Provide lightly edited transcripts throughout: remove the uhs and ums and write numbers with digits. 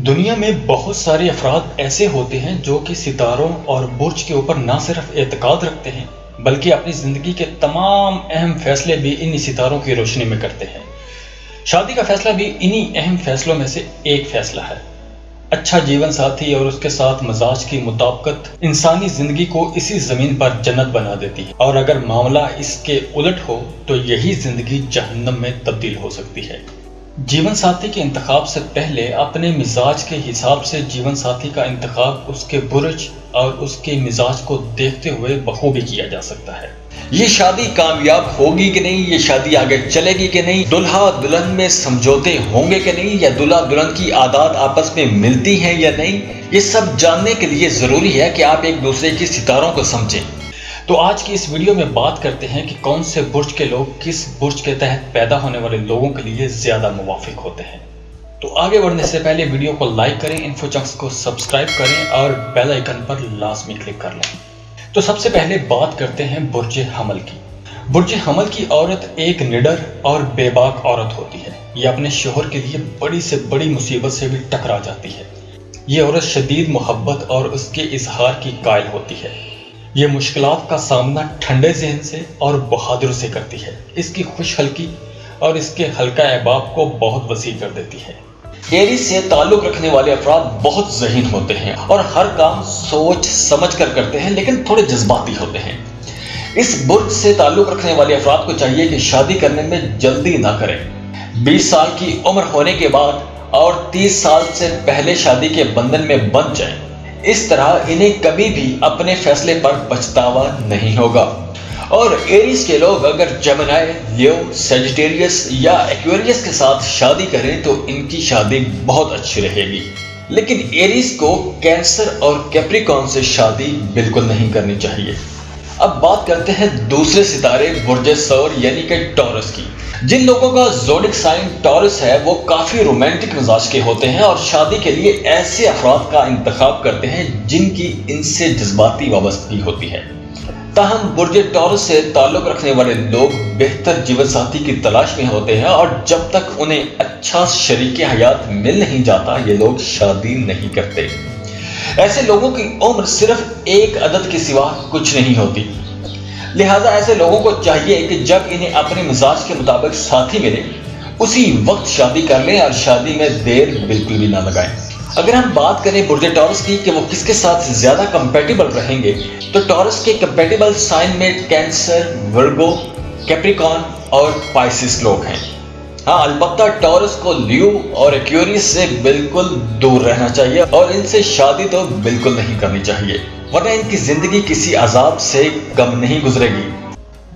دنیا میں بہت سارے افراد ایسے ہوتے ہیں جو کہ ستاروں اور برج کے اوپر نہ صرف اعتقاد رکھتے ہیں بلکہ اپنی زندگی کے تمام اہم فیصلے بھی انہی ستاروں کی روشنی میں کرتے ہیں۔ شادی کا فیصلہ بھی انہی اہم فیصلوں میں سے ایک فیصلہ ہے۔ اچھا جیون ساتھی اور اس کے ساتھ مزاج کی مطابقت انسانی زندگی کو اسی زمین پر جنت بنا دیتی ہے، اور اگر معاملہ اس کے الٹ ہو تو یہی زندگی جہنم میں تبدیل ہو سکتی ہے۔ جیون ساتھی کے انتخاب سے پہلے اپنے مزاج کے حساب سے جیون ساتھی کا انتخاب اس کے برج اور اس کے مزاج کو دیکھتے ہوئے بخوبی کیا جا سکتا ہے۔ یہ شادی کامیاب ہوگی کہ نہیں، یہ شادی آگے چلے گی کہ نہیں، دلہا دلہن میں سمجھوتے ہوں گے کہ نہیں، یا دلہا دلہن کی عادات آپس میں ملتی ہیں یا نہیں، یہ سب جاننے کے لیے ضروری ہے کہ آپ ایک دوسرے کی ستاروں کو سمجھیں۔ تو آج کی اس ویڈیو میں بات کرتے ہیں کہ کون سے برج کے لوگ کس برج کے تحت پیدا ہونے والے لوگوں کے لیے زیادہ موافق ہوتے ہیں۔ تو آگے بڑھنے سے پہلے ویڈیو کو لائک کریں، انفو چنکس کو سبسکرائب کریں اور بیل آئیکن پر لازمی کلک کر لیں۔ تو سب سے پہلے بات کرتے ہیں برج حمل کی۔ برج حمل کی عورت ایک نڈر اور بے باک عورت ہوتی ہے۔ یہ اپنے شوہر کے لیے بڑی سے بڑی مصیبت سے بھی ٹکرا جاتی ہے۔ یہ عورت شدید محبت اور اس کے اظہار کی قائل ہوتی ہے۔ یہ مشکلات کا سامنا ٹھنڈے ذہن سے اور بہادر سے کرتی ہے۔ اس کی خوش حلقی اور اس کے حلقہ احباب کو بہت وسیع کر دیتی ہے۔ ایریز سے تعلق رکھنے والے افراد بہت ذہین ہوتے ہیں اور ہر کام سوچ سمجھ کر کرتے ہیں، لیکن تھوڑے جذباتی ہوتے ہیں۔ اس برج سے تعلق رکھنے والے افراد کو چاہیے کہ شادی کرنے میں جلدی نہ کریں۔ 20 سال کی عمر ہونے کے بعد اور 30 سال سے پہلے شادی کے بندھن میں بندھ جائیں۔ اس طرح انہیں کبھی بھی اپنے فیصلے پر پچھتاوا نہیں ہوگا۔ اور ایریز کے لوگ اگر جیمنائی، لیو، سیجیٹیریس یا ایکویریس کے ساتھ شادی کریں تو ان کی شادی بہت اچھی رہے گی۔ لیکن ایریز کو کینسر اور کیپریکارن سے شادی بالکل نہیں کرنی چاہیے۔ اب بات کرتے ہیں دوسرے ستارے برج ثور یعنی کہ ٹورس کی۔ جن لوگوں کا زوڈک سائن ٹورس ہے وہ کافی رومانٹک مزاج کے ہوتے ہیں اور شادی کے لیے ایسے افراد کا انتخاب کرتے ہیں جن کی ان سے جذباتی وابستگی ہوتی ہے۔ تاہم برج ٹورس سے تعلق رکھنے والے لوگ بہتر جیون ساتھی کی تلاش میں ہوتے ہیں، اور جب تک انہیں اچھا شریک حیات مل نہیں جاتا یہ لوگ شادی نہیں کرتے۔ ایسے لوگوں کی عمر صرف ایک عدد کے سوا کچھ نہیں ہوتی، لہٰذا ایسے لوگوں کو چاہیے کہ جب انہیں اپنے مزاج کے مطابق ساتھی ملے اسی وقت شادی کر لیں اور شادی میں دیر بالکل بھی نہ لگائیں۔ اگر ہم بات کریں برج ٹورس کی کہ وہ کس کے ساتھ زیادہ کمپیٹیبل رہیں گے تو ٹورس کے کمپیٹیبل سائن میں کینسر، ورگو، کیپریکارن اور پائسس لوگ ہیں۔ ہاں، البتہ ٹورس کو لیو اور ایکویریس سے بالکل دور رہنا چاہیے اور ان سے شادی تو بالکل نہیں کرنی چاہیے، ورنہ ان کی زندگی کسی عذاب سے کم نہیں گزرے گی۔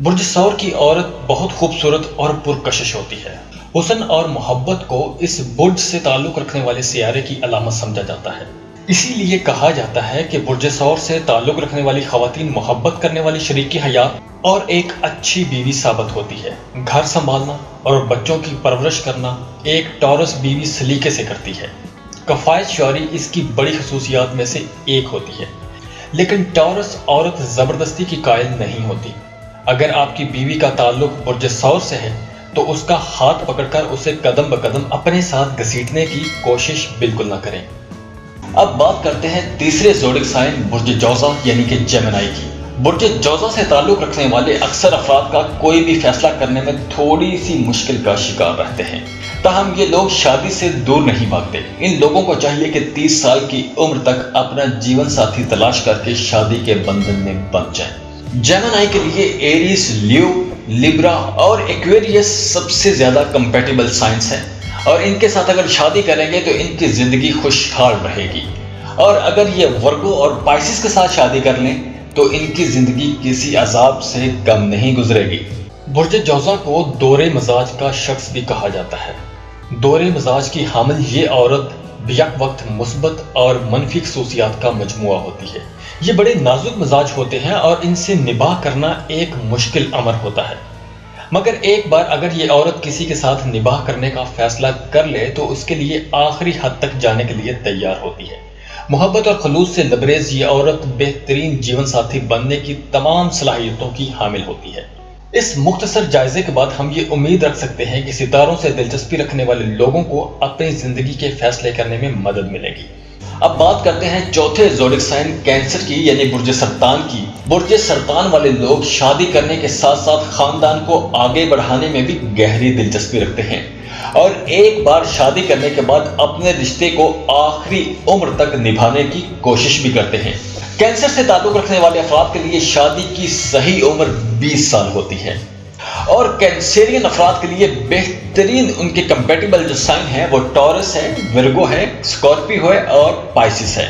برج ثور کی عورت بہت خوبصورت اور پرکشش ہوتی ہے۔ حسن اور محبت کو اس برج سے تعلق رکھنے والے سیارے کی علامت سمجھا جاتا ہے۔ اسی لیے کہا جاتا ہے کہ برج ثور سے تعلق رکھنے والی خواتین محبت کرنے والی شریک حیات اور ایک اچھی بیوی ثابت ہوتی ہے۔ گھر سنبھالنا اور بچوں کی پرورش کرنا ایک ٹورس بیوی سلیقے سے کرتی ہے۔ کفایت شعاری اس کی بڑی خصوصیات میں سے ایک ہوتی ہے، لیکن ٹورس عورت زبردستی کی قائل نہیں ہوتی۔ اگر آپ کی بیوی کا تعلق برج ثور سے ہے تو اس کا ہاتھ پکڑ کر اسے قدم بقدم اپنے ساتھ گھسیٹنے کی کوشش بالکل نہ کریں۔ اب بات کرتے ہیں تیسرے زوڈک سائن برج جوزا یعنی کہ جیمنائی کی۔ برج جوزا سے تعلق رکھنے والے اکثر افراد کا کوئی بھی فیصلہ کرنے میں تھوڑی سی مشکل کا شکار رہتے ہیں، تاہم یہ لوگ شادی سے دور نہیں بھاگتے۔ ان لوگوں کو چاہیے کہ 30 سال کی عمر تک اپنا جیون ساتھی تلاش کر کے شادی کے بندھن میں بندھ جائیں۔ جیمنائی کے لیے ایریس، لیو، لیبرا اور ایکویریس سب سے زیادہ کمپیٹیبل سائنس ہیں، اور ان کے ساتھ اگر شادی کریں گے تو ان کی زندگی خوشحال رہے گی، اور اگر یہ ورگو اور پائسس کے ساتھ شادی کر لیں تو ان کی زندگی کسی عذاب سے کم نہیں گزرے گی۔ برج جوزا کو دورے مزاج کا شخص بھی کہا جاتا ہے۔ دورے مزاج کی حامل یہ عورت بیک وقت مثبت اور منفی خصوصیات کا مجموعہ ہوتی ہے۔ یہ بڑے نازک مزاج ہوتے ہیں اور ان سے نباہ کرنا ایک مشکل امر ہوتا ہے، مگر ایک بار اگر یہ عورت کسی کے ساتھ نباہ کرنے کا فیصلہ کر لے تو اس کے لیے آخری حد تک جانے کے لیے تیار ہوتی ہے۔ محبت اور خلوص سے لبریز یہ عورت بہترین جیون ساتھی بننے کی تمام صلاحیتوں کی حامل ہوتی ہے۔ इस मुख्तसर जायजे के बाद हम ये उम्मीद रख सकते हैं कि सितारों से दिलचस्पी रखने वाले लोगों को अपनी जिंदगी के फैसले करने में मदद मिलेगी। अब बात करते हैं चौथे ज़ोडिक साइन कैंसर की, यानी बुर्ज सरतान की। बुर्ज सरतान वाले लोग शादी करने के साथ साथ खानदान को आगे बढ़ाने में भी गहरी दिलचस्पी रखते हैं और एक बार शादी करने के बाद अपने रिश्ते को आखिरी उम्र तक निभाने की कोशिश भी करते हैं। कैंसर से ताल्लुक रखने वाले अफराद के लिए शादी की सही उम्र 20 साल होती है और कैंसेरियन अफराद के लिए बेहतरीन उनके कंपेटिबल जो साइन है वो टॉरस है, विर्गो है, स्कॉर्पियो है और पाइसिस है।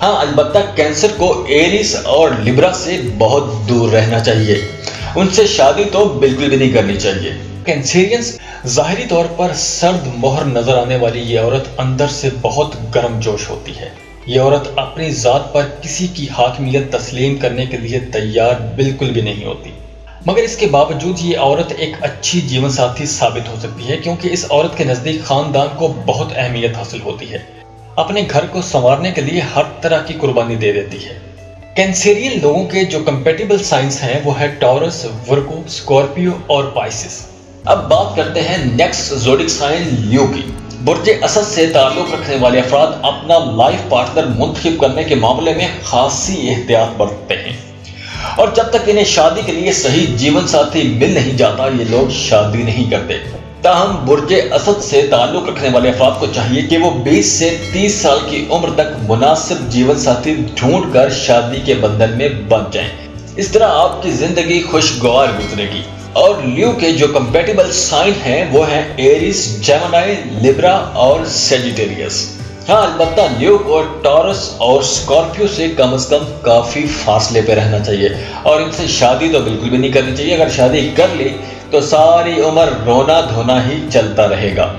हाँ, अलबत्ता कैंसर को एरीज और लिब्रा से बहुत दूर रहना चाहिए, उनसे शादी तो बिल्कुल भी नहीं करनी चाहिए। कैंसेरियंस ज़ाहिरी तौर पर सर्द मोहर नजर आने वाली ये औरत अंदर से बहुत गर्मजोश होती है। ये औरत अपनी जात पर किसी की हाकिमियत तस्लीम करने के लिए तैयार बिल्कुल भी नहीं होती, मगर इसके बावजूद ये औरत एक अच्छी जीवन साथी साबित हो सकती है क्योंकि इस औरत के नजदीक खानदान को बहुत अहमियत हासिल होती है। अपने घर को संवारने के लिए हर तरह की कुर्बानी दे देती है। कैंसेरियन लोगों के जो कंपेटिबल साइंस हैं वो है टॉरस, वर्गो, स्कॉर्पियो और पाइसिस। अब बात करते हैं नेक्स्ट ज़ोडिक साइन लियो की। बुर्ज असद से ताल्लुक रखने वाले अफराद अपना लाइफ पार्टनर मुंतखब करने के मामले में खासी एहतियात बरतते हैं और जब तक इन्हें शादी के लिए सही जीवन साथी मिल नहीं जाता ये लोग शादी नहीं करते। ताहम बुर्ज असद से ताल्लुक रखने वाले अफराद को चाहिए कि वो 20 से 30 साल की उम्र तक मुनासिब जीवन साथी ढूंढ कर शादी के बंधन में बंध जाएं। इस तरह आपकी जिंदगी खुशगवार गुजरेगी। और लियो के जो कंपेटिबल साइन हैं वो हैं एरीज, जेमिनी, लिब्रा और सेजिटेरियस। हाँ, अलबत्ता लियो को टॉरस और स्कॉर्पियो से कम काफी फासले पे रहना चाहिए और इनसे शादी तो बिल्कुल भी नहीं करनी चाहिए। अगर शादी कर ली तो सारी उम्र रोना धोना ही चलता रहेगा।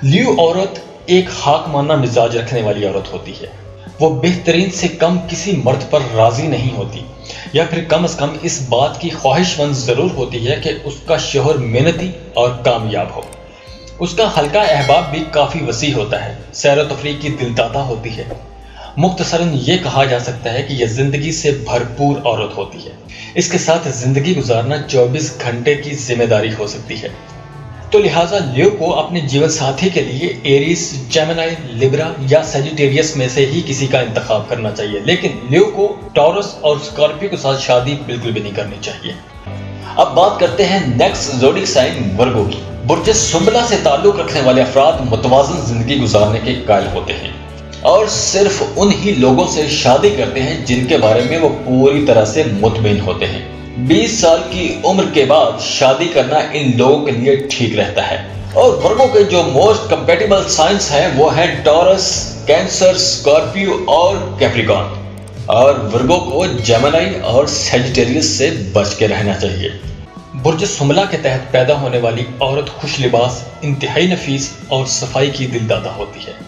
लियो औरत एक हाकमाना मिजाज रखने वाली औरत होती है। वो बेहतरीन से कम किसी मर्द पर राजी नहीं होती या फिर कम से कम इस बात की ख्वाहिशमंद जरूर होती है कि उसका शोहर मेहनती और कामयाब हो। उसका हल्का अहबाब भी काफी वसी होता है, सैर तफरीह की दिलदाता होती है। मुख्तसरन ये कहा जा सकता है कि यह जिंदगी से भरपूर औरत होती है। इसके साथ जिंदगी गुजारना 24 घंटे की जिम्मेदारी हो सकती है। तो लिहाजा लियो को अपने जीवन साथी के लिए एरीज, जेमिनी, लिब्रा या सेजिटेरियस में से ही किसी का इंतखाब करना चाहिए, लेकिन लियो को टॉरस और स्कॉर्पियो के साथ शादी बिल्कुल भी नहीं करनी चाहिए। अब बात करते हैं नेक्स्ट ज़ोडिक साइन वर्गो की। बुर्ज सुंबला से ताल्लुक रखने वाले अफराद मुतवाज़न जिंदगी गुजारने के कायल होते हैं और सिर्फ उन ही लोगों से शादी करते हैं जिनके बारे में वो पूरी तरह से मुतमईन होते हैं। 20 साल की उम्र के बाद शादी करना इन लोगों के लिए ठीक रहता है। और वर्गो के जो मोस्ट कंपेटिबल साइंस हैं वो हैं टॉरस, कैंसर, स्कॉर्पियो और कैप्रिकॉर्न। और वर्गो को जेमिनी और सेजिटेरियस से बच के रहना चाहिए। बुर्ज सुमला के तहत पैदा होने वाली औरत खुश लिबास, इंतहाई नफीस और सफाई की दिलदाता होती है।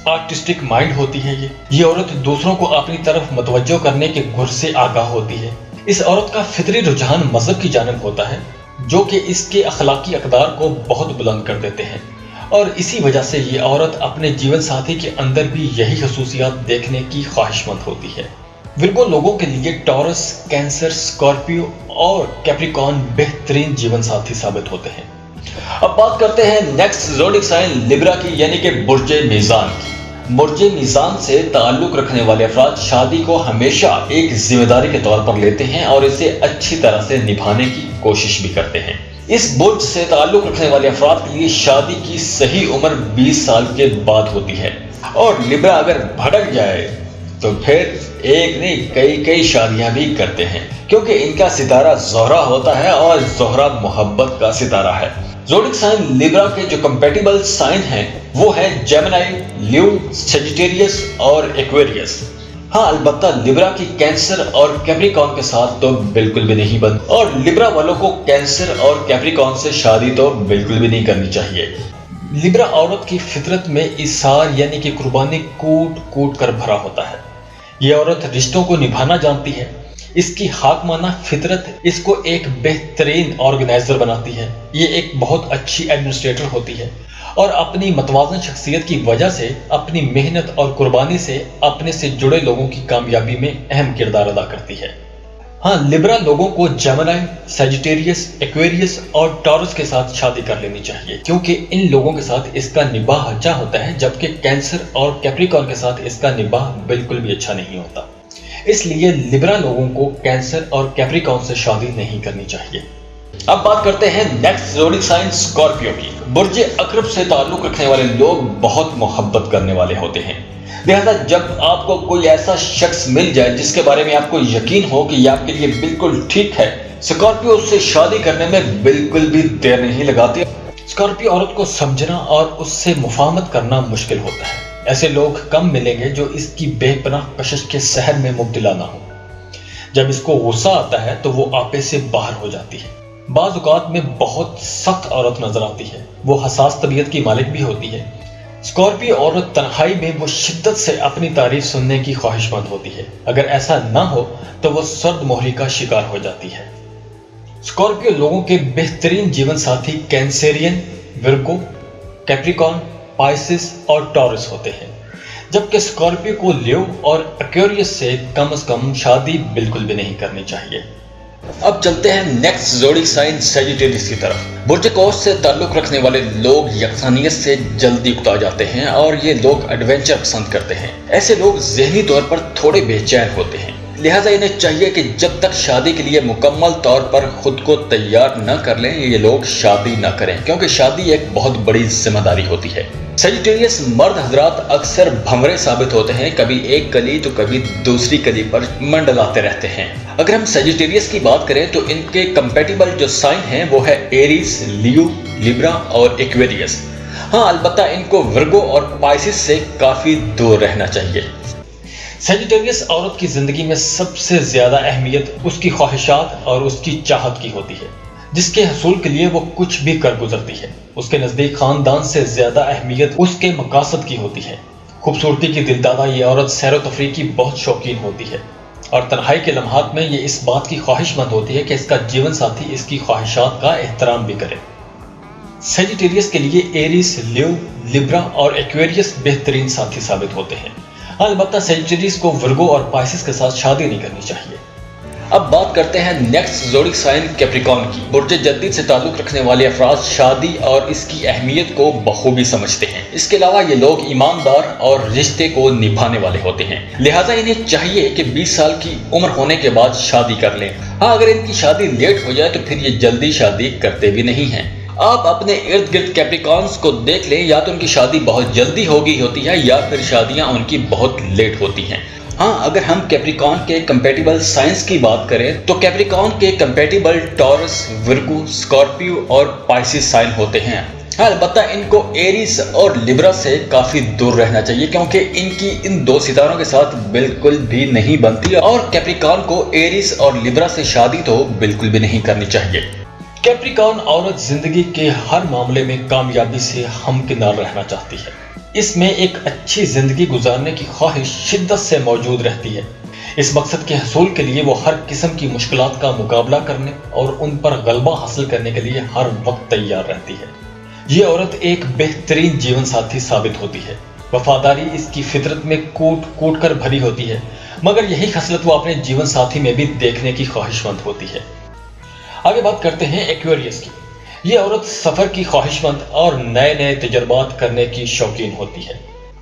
आर्टिस्टिक माइंड होती है ये औरत दूसरों को अपनी तरफ मुतवज्जो करने के गुर से आगाह होती है। इस औरत का फितरी रुझान मजहब की जानिब होता है जो कि इसके अखलाकी अकदार को बहुत बुलंद कर देते हैं और इसी वजह से ये औरत अपने जीवन साथी के अंदर भी यही खसूसियात देखने की ख्वाहिशमंद होती है। विर्गो लोगों के लिए टॉरस, कैंसर, स्कॉर्पियो और कैप्रिकॉर्न बेहतरीन जीवन साथी साबित होते हैं। अब बात करते हैं नेक्स्ट ज़ोडिक साइन लिब्रा की, यानी कि बुर्ज मीज़ान की। बुर्ज मीज़ान से ताल्लुक रखने वाले अफराद शादी को हमेशा एक जिम्मेदारी के तौर पर लेते हैं और इसे अच्छी तरह से निभाने की कोशिश भी करते हैं। इस बुर्ज से ताल्लुक रखने वाले अफराद के लिए शादी की सही उम्र 20 साल के बाद होती है और लिब्रा अगर भटक जाए तो फिर एक नहीं कई शादियां भी करते हैं क्योंकि इनका सितारा ज़ोहरा होता है और ज़ोहरा मोहब्बत का सितारा है। ज़ोडिक साइन लिब्रा के जो कंपेटिबल साइन हैं वो है जेमिनी, लियो, सेजिटेरियस और एक्वेरियस। हाँ, अलबत्ता लिब्रा की कैंसर और कैप्रिकॉर्न के साथ तो बिल्कुल भी नहीं बन और लिब्रा वालों को कैंसर और कैप्रिकॉर्न से शादी तो बिल्कुल भी नहीं करनी चाहिए। लिब्रा औरत की फितरत में इसार यानी कि कुर्बानी कूट कूट कर भरा होता है। ये औरत रिश्तों को निभाना जानती है। इसकी हाकमाना फितरत इसको एक बेहतरीन ऑर्गेनाइजर बनाती है। ये एक बहुत अच्छी एडमिनिस्ट्रेटर होती है और अपनी मतवाज़न शख्सियत की वजह से अपनी मेहनत और कुर्बानी से अपने से जुड़े लोगों की कामयाबी में अहम किरदार अदा करती है। हाँ, लिब्रा लोगों को जेमिनी, सैजिटेरियस, एक्वेरियस और टॉरस के साथ शादी कर लेनी चाहिए, क्योंकि इन लोगों के साथ इसका निबाह अच्छा होता है, जबकि कैंसर और कैप्रिकॉर्न के साथ इसका निबाह बिल्कुल भी अच्छा नहीं होता। इसलिए लिब्रा लोगों को कैंसर और कैप्रिकॉर्न से शादी नहीं करनी चाहिए। अब बात करते हैं नेक्स्ट ज़ोडिक साइन स्कॉर्पियो की। बुर्ज अकरब से ताल्लुक रखने वाले लोग बहुत मोहब्बत करने वाले होते हैं, लिहाजा जब आपको कोई ऐसा शख्स मिल जाए जिसके बारे में आपको यकीन हो कि ये आपके लिए बिल्कुल ठीक है, स्कॉर्पियो उससे शादी करने में बिल्कुल भी देर नहीं लगाते। स्कॉर्पियो औरत को समझना और उससे मुफाहमत करना मुश्किल होता है। ऐसे लोग कम मिलेंगे जो इसकी बेपनाह कशिश के सहर में मुब्तला ना हो। जब इसको गुस्सा आता है तो वो आपे से बाहर हो जाती है। बाज़ औक़ात में बहुत सख्त औरत नजर आती है, वो हसास तबीयत की मालिक भी होती है। स्कॉर्पियो औरत तन्हाई में वो शिद्दत से अपनी तारीफ सुनने की ख्वाहिशमंद होती है। अगर ऐसा ना हो तो वो सर्द मोहरी का शिकार हो जाती है। स्कॉर्पियो लोगों के बेहतरीन जीवन साथी कैंसेरियन, विर्गो, कैप्रिकॉर्न, पाइसिस और टॉरस होते हैं, जबकि स्कॉर्पियो को लियो और एक्वेरियस से कम शादी बिल्कुल भी नहीं करनी चाहिए। अब चलते हैं नेक्स्ट ज़ोडिक साइन सैजिटेरियस की तरफ। बुर्ज कौस से ताल्लुक रखने वाले लोग यकसानियत से जल्दी उकता जाते हैं और ये लोग एडवेंचर पसंद करते हैं। ऐसे लोग ज़हनी तौर पर थोड़े बेचैन होते हैं, लिहाजा इन्हें चाहिए कि जब तक शादी के लिए मुकम्मल तौर पर खुद को तैयार न कर लें, ये लोग शादी न करें, क्योंकि शादी एक बहुत बड़ी जिम्मेदारी होती है। सैजिटेरियस मर्द हजरात अक्सर भंवरे साबित होते हैं, कभी एक कली तो कभी दूसरी कली पर मंडलाते रहते हैं। अगर हम सैजिटेरियस की बात करें तो इनके कंपैटिबल जो साइन हैं वो है एरीज, लियो, लिब्रा और एक्वेरियस। हाँ, अलबत्ता इनको विर्गो और पाइसिस से काफी दूर रहना चाहिए। सैजिटेरियस औरत की जिंदगी में सबसे ज्यादा अहमियत उसकी ख्वाहिशात और उसकी चाहत की होती है, जिसके हसूल के लिए वो कुछ भी कर गुजरती है। उसके नजदीक खानदान से ज्यादा अहमियत उसके मकासद की होती है। खूबसूरती की दिलदादा ये औरत सैर तफरीह की बहुत शौकीन होती है और तन्हाई के लम्हात में ये इस बात की ख्वाहिशमंद होती है कि इसका जीवन साथी इसकी ख्वाहिशात का एहतराम भी करे। सैजिटेरियस के लिए एरीज, लियो, लिब्रा और एक्वेरियस बेहतरीन साथी साबित होते हैं। अलबत्ता सैजिटेरियस को विर्गो और पाइसिस के साथ शादी नहीं करनी चाहिए। अब बात करते हैं नेक्स्ट ज़ोडिक साइन कैप्रिकॉर्न की। बुर्ज जद्दीद से ताल्लुक रखने वाले अफराद शादी और इसकी अहमियत को बखूबी समझते हैं। इसके अलावा ये लोग ईमानदार और रिश्ते को निभाने वाले होते हैं, लिहाजा इन्हें चाहिए कि 20 साल की उम्र होने के बाद शादी कर लें। हाँ, अगर इनकी शादी लेट हो जाए तो फिर ये जल्दी शादी करते भी नहीं हैं। आप अपने इर्द गिर्द कैप्रिकॉर्न्स को देख लें, या तो उनकी शादी बहुत जल्दी हो गई होती है या फिर शादियां उनकी बहुत लेट होती हैं। हाँ, अगर हम कैप्रिकॉर्न के कंपैटिबल साइंस की बात करें तो कैप्रिकॉर्न के कंपैटिबल टॉरस, विर्गो, स्कॉर्पियो और पाइसिस साइन होते हैं। हाँ, अलबत्ता इनको एरीज और लिब्रा से काफी दूर रहना चाहिए, क्योंकि इनकी इन दो सितारों के साथ बिल्कुल भी नहीं बनती और कैप्रिकॉर्न को एरीज और लिब्रा से शादी तो बिल्कुल भी नहीं करनी चाहिए। कैप्रिकॉर्न औरत जिंदगी के हर मामले में कामयाबी से हमकिनार रहना चाहती है। इसमें एक अच्छी जिंदगी गुजारने की ख्वाहिश शिद्दत से मौजूद रहती है। इस मकसद के हसूल के लिए वो हर किस्म की मुश्किलात का मुकाबला करने और उन पर गलबा हासिल करने के लिए हर वक्त तैयार रहती है। ये औरत एक बेहतरीन जीवन साथी साबित होती है। वफादारी इसकी फितरत में कूट कूट कर भरी होती है, मगर यही खसलत वो अपने जीवन साथी में भी देखने की ख्वाहिशमंद होती है। आगे बात करते हैं एक्वेरियस की। ये औरत सफर की ख्वाहिशमंद और नए नए तजर्बात करने की शौकीन होती है।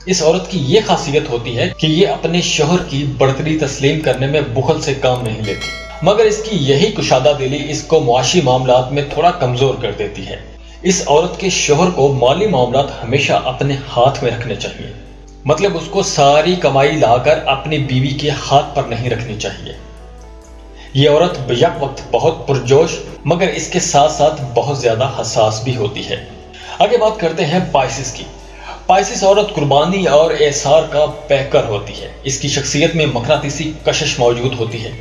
इस औरत की ये खासियत होती है कि ये अपने शोहर की बढ़तरी तस्लीम करने में बुखल से काम नहीं लेती, मगर इसकी यही कुशादा दिली इसको मुआशी मामलात में थोड़ा कमजोर कर देती है। इस औरत के शोहर को माली मामलात हमेशा अपने हाथ में रखने चाहिए, मतलब उसको सारी कमाई लाकर अपनी बीवी के हाथ पर नहीं रखनी चाहिए। ये औरत बेयक वक्त बहुत पुरजोश मगर इसके साथ साथ बहुत ज्यादा हसास भी होती है। आगे बात करते हैं पाइसिस की। पाइसिस औरत कुर्बानी और एसार का पैकर होती है। इसकी शख्सियत में मकनातीसी कशिश मौजूद होती है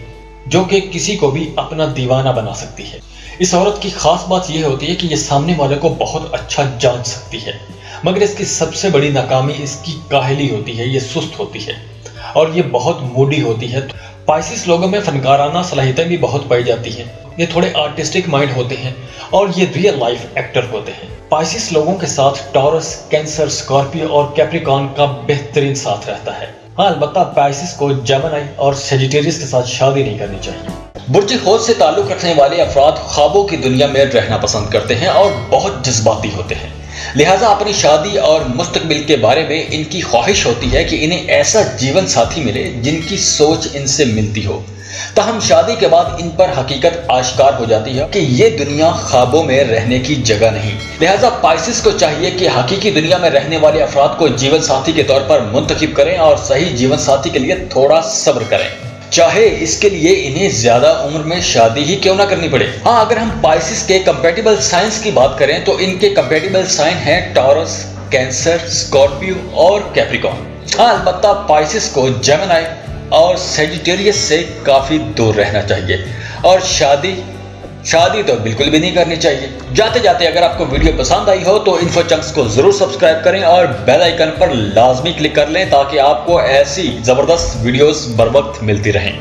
जो कि किसी को भी अपना दीवाना बना सकती है। इस औरत की खास बात यह होती है कि यह सामने वाले को बहुत अच्छा जांच सकती है, मगर इसकी सबसे बड़ी नाकामी इसकी काहली होती है। ये सुस्त होती है और ये बहुत मूडी होती है। पाइसिस लोगों में फनकाराना सलाहियतें भी बहुत पाई जाती हैं। ये थोड़े आर्टिस्टिक माइंड होते हैं और ये रियल लाइफ एक्टर होते हैं। पाइसिस लोगों के साथ टॉरस, कैंसर, स्कॉर्पियो और कैप्रिकॉर्न का बेहतरीन साथ रहता है। हाँ, अलबत्ता पाइसिस को जेमिनी और सैजिटेरियस के साथ शादी नहीं करनी चाहिए। برج حوت سے تعلق رکھنے والے افراد خوابوں کی دنیا میں رہنا پسند کرتے ہیں اور بہت جذباتی ہوتے ہیں، لہٰذا اپنی شادی اور مستقبل کے بارے میں ان کی خواہش ہوتی ہے کہ انہیں ایسا جیون ساتھی ملے جن کی سوچ ان سے ملتی ہو۔ تاہم شادی کے بعد ان پر حقیقت آشکار ہو جاتی ہے کہ یہ دنیا خوابوں میں رہنے کی جگہ نہیں، لہٰذا پائسس کو چاہیے کہ حقیقی دنیا میں رہنے والے افراد کو جیون ساتھی کے طور پر منتخب کریں اور صحیح جیون ساتھی کے لیے تھوڑا صبر کریں، چاہے اس کے لیے انہیں زیادہ عمر میں شادی ہی کیوں نہ کرنی پڑے۔ ہاں، اگر ہم پائسس کے کمپیٹیبل سائنس کی بات کریں تو ان کے کمپیٹیبل سائن ہیں ٹورس، کینسر، اسکارپیو اور کیپریکارن۔ ہاں، البتہ پائسس کو جیمنائی اور سیجیٹیریس سے کافی دور رہنا چاہیے، اور شادی تو بالکل بھی نہیں کرنی چاہیے۔ جاتے جاتے اگر آپ کو ویڈیو پسند آئی ہو تو انفو چنکس کو ضرور سبسکرائب کریں اور بیل آئیکن پر لازمی کلک کر لیں تاکہ آپ کو ایسی زبردست ویڈیوز بر وقت ملتی رہیں۔